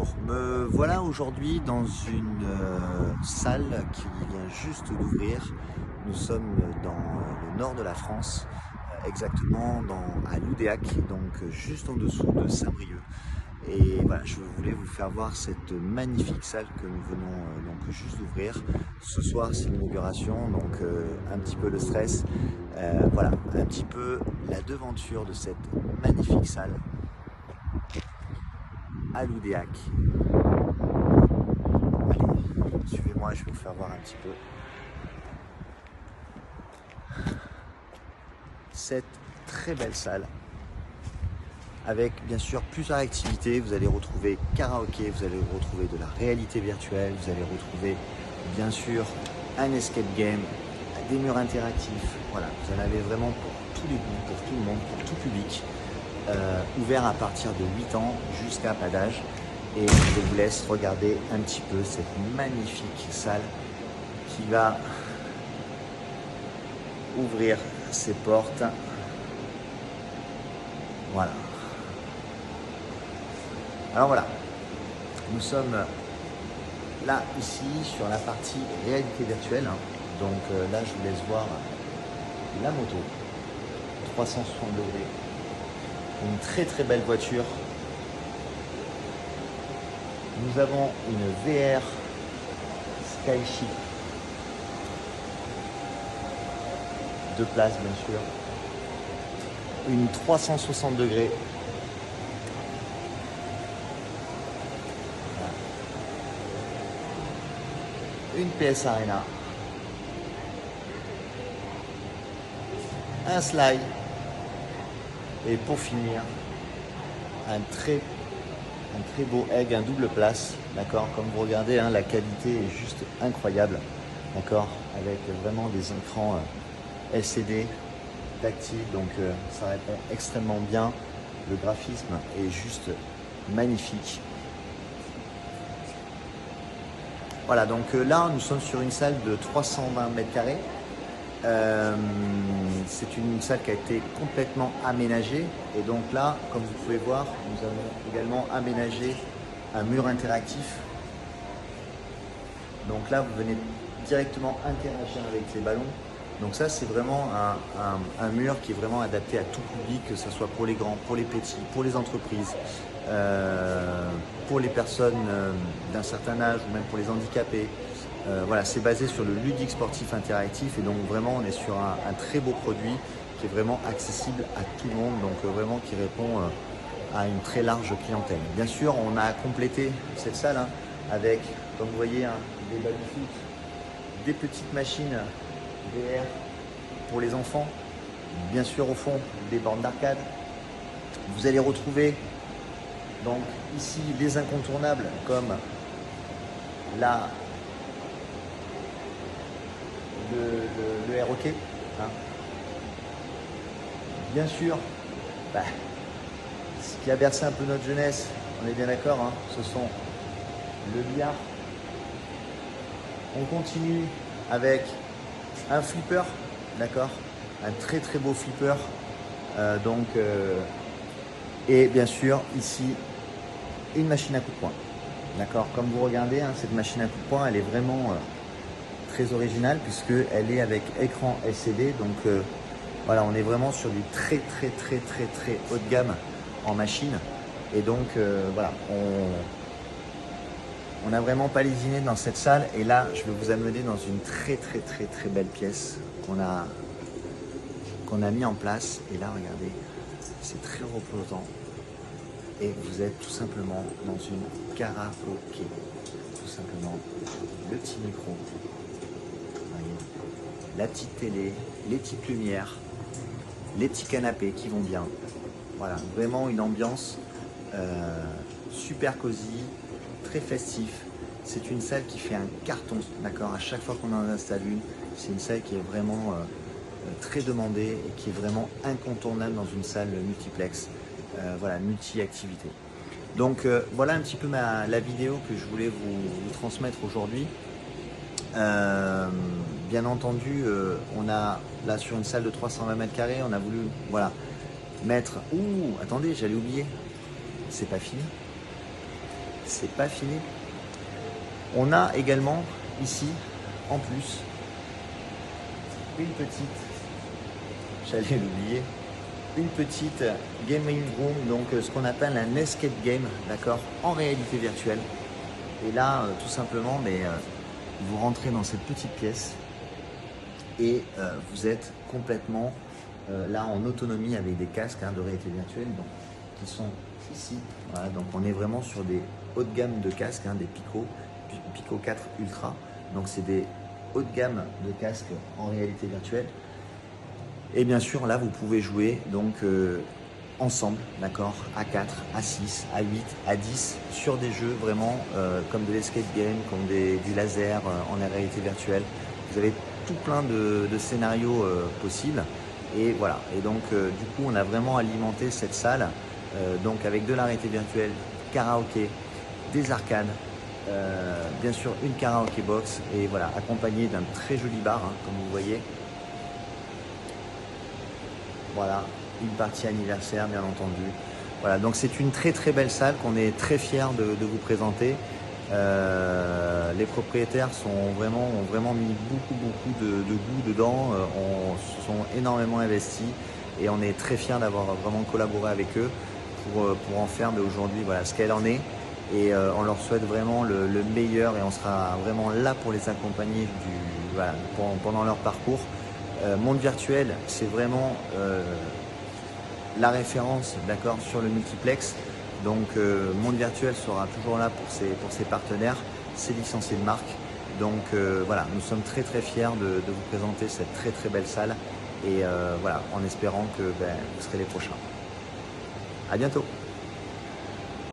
bonjour, me voilà aujourd'hui dans une salle qui vient juste d'ouvrir. Nous sommes dans le nord de la France, exactement à Loudéac, donc juste en dessous de Saint-Brieuc. Et voilà, je voulais vous faire voir cette magnifique salle que nous venons donc juste d'ouvrir. Ce soir, c'est l'inauguration, donc un petit peu le stress. Voilà, un petit peu la devanture de cette magnifique salle à Loudéac. Allez, suivez-moi, je vais vous faire voir un petit peu cette très belle salle avec bien sûr plusieurs activités. Vous allez retrouver karaoké, vous allez retrouver de la réalité virtuelle, vous allez retrouver bien sûr un escape game, des murs interactifs. Voilà, vous en avez vraiment pour tous les goûts, pour tout le monde, pour tout public. Ouvert à partir de 8 ans jusqu'à pas d'âge. Et je vous laisse regarder un petit peu cette magnifique salle qui va ouvrir ses portes. Voilà. Alors voilà, nous sommes là ici sur la partie réalité virtuelle. Donc là je vous laisse voir la moto 360 degrés. Une très très belle voiture. Nous avons une VR Skyship. 2 places bien sûr. Une 360 degrés. Une PS Arena. Un slide. Et pour finir, un très beau egg, un double place, d'accord. Comme vous regardez, hein, la qualité est juste incroyable, d'accord, avec vraiment des écrans LCD tactiles, donc ça répond extrêmement bien. Le graphisme est juste magnifique. Voilà, donc là nous sommes sur une salle de 320 mètres carrés. C'est une salle qui a été complètement aménagée, et donc là, comme vous pouvez voir, nous avons également aménagé un mur interactif. Donc là, vous venez directement interagir avec les ballons. Donc ça, c'est vraiment un mur qui est vraiment adapté à tout public, que ce soit pour les grands, pour les petits, pour les entreprises, pour les personnes d'un certain âge ou même pour les handicapés. Voilà, c'est basé sur le ludique sportif interactif, et donc vraiment on est sur un très beau produit qui est vraiment accessible à tout le monde, donc vraiment qui répond à une très large clientèle. Bien sûr, on a complété cette salle avec, comme vous voyez, des baby-foot, des petites machines VR pour les enfants, bien sûr au fond des bornes d'arcade. Vous allez retrouver donc ici les incontournables comme le air hockey, bien sûr, ce qui a bercé un peu notre jeunesse, on est bien d'accord, ce sont le billard. On continue avec un flipper, d'accord, un très très beau flipper, et bien sûr ici une machine à coups de poing, d'accord. Comme vous regardez, cette machine à coups de poing, elle est vraiment très originale puisqu'elle est avec écran LCD, donc voilà, on est vraiment sur du très haut de gamme en machine, et donc voilà, on n'a vraiment pas lésiné dans cette salle. Et là je vais vous amener dans une très belle pièce qu'on a mis en place, et là regardez, c'est très reposant, et vous êtes tout simplement dans une karaoké, tout simplement. Le petit micro, la petite télé, les petites lumières, les petits canapés qui vont bien. Voilà, vraiment une ambiance super cosy, très festif. C'est une salle qui fait un carton, d'accord. À chaque fois qu'on en installe une, c'est une salle qui est vraiment très demandée et qui est vraiment incontournable dans une salle multiplex, voilà, multi-activité. Donc voilà un petit peu la vidéo que je voulais vous transmettre aujourd'hui. Bien entendu, on a là sur une salle de 320 mètres carrés, on a voulu, voilà, mettre... Ouh, attendez, j'allais oublier, c'est pas fini. c'est pas fini. On a également ici, en plus, une petite, j'allais l'oublier, une petite gaming room, donc ce qu'on appelle un escape game, d'accord, en réalité virtuelle. Et là, tout simplement, vous rentrez dans cette petite pièce et vous êtes complètement là en autonomie avec des casques de réalité virtuelle donc, qui sont ici. Voilà, donc on est vraiment sur des haut de gamme de casques, des Pico 4 Ultra. Donc c'est des haut de gamme de casques en réalité virtuelle. Et bien sûr, là, vous pouvez jouer donc ensemble, d'accord, à 4, à 6, à 8, à 10, sur des jeux vraiment comme de l'escape game, comme du laser en réalité virtuelle. Vous avez tout plein de scénarios possibles. Et voilà. Et donc, du coup, on a vraiment alimenté cette salle donc avec de la réalité virtuelle, karaoké, des arcades, bien sûr une karaoké box et voilà, accompagné d'un très joli bar, comme vous voyez. Voilà, une partie anniversaire bien entendu. Voilà, donc c'est une très très belle salle qu'on est très fiers de vous présenter. Les propriétaires ont vraiment mis beaucoup de goût dedans, se sont énormément investis et on est très fiers d'avoir vraiment collaboré avec eux pour en faire aujourd'hui voilà, ce qu'elle en est. Et on leur souhaite vraiment le meilleur et on sera vraiment là pour les accompagner voilà, pendant leur parcours. Monde virtuel, c'est vraiment la référence, d'accord, sur le multiplex. Donc Monde virtuel sera toujours là pour ses partenaires, ses licenciés de marque. Donc voilà, nous sommes très très fiers de vous présenter cette très très belle salle et voilà, en espérant que vous serez les prochains. À bientôt.